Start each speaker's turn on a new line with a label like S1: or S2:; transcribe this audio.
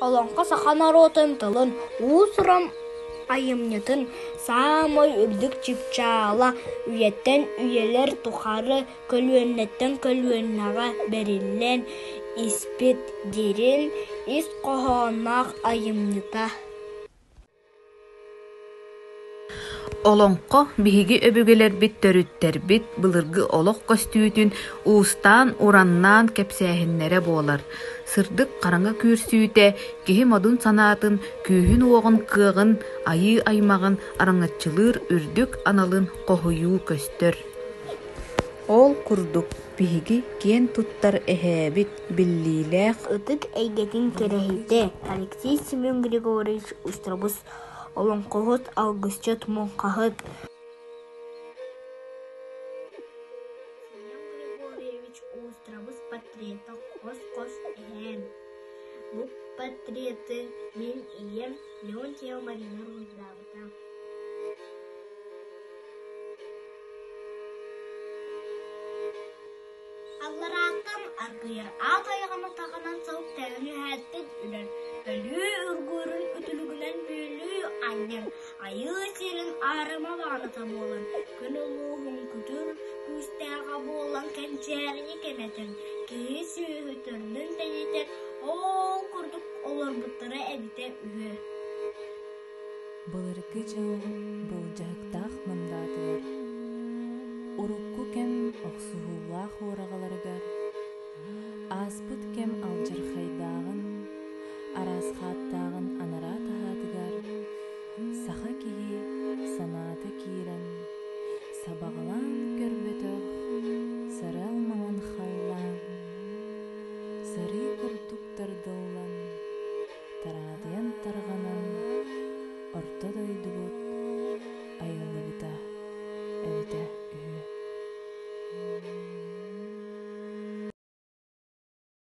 S1: Олонқа сақанаротын тылын, уысырам айымнетін, самой үрдік чипчала, үйеттен үйелер тухары көлуеннеттен көлуеннаға берілен, испит дерін, ис қоғанақ айымныта.
S2: Олонқо биһиги өбүгелер бит төрүттер бит былыргы олох көстүүтүн уустан ураннан кепсээхиннере буолар. Сырдык караңга күүрсүүтэ киһи модун санаатын күүһүн уогун кыагын айыы аймагын араңаччылыыр үрдүк аналын кохуйуу көстөр. Ол курдук биһиги киэн туттар эһээбит биллиилээх
S1: Ытык әйгетін керехите Алексей Семен Григорьевич Устробус олонқоғыт алгысчы тумонқағыт. Семен Григорьевич Устробус патриеті қос-қос әйем. Бұл патриеті мен ием Леонтьева Марина Руздавыта. Аллараттан аргыйыр ат аяғына тағанан сауып тәуіні әттін үлер. Өлі үргөрін үтілігінен бөлі аннен. Айы серін арыма бағаната болын. Күн ұлуғын күтір күстәға болан кәнчәріне кенетін. Кейі сүйі түрінің тәнетен ол күрдік олар бұттыры әбіте үйі.
S3: Былырғы жыл бұл жақтақ мындатылар. Урукку кем оқсуғулақ орағаларғар. Аспыт кем алжыр хайдағын, арас хаттағын анара тағатыгар. Саха кейі санаты кейрен, сабағалан көрбетіғ, саралмаған халлан. Сары күртуктар дыллан,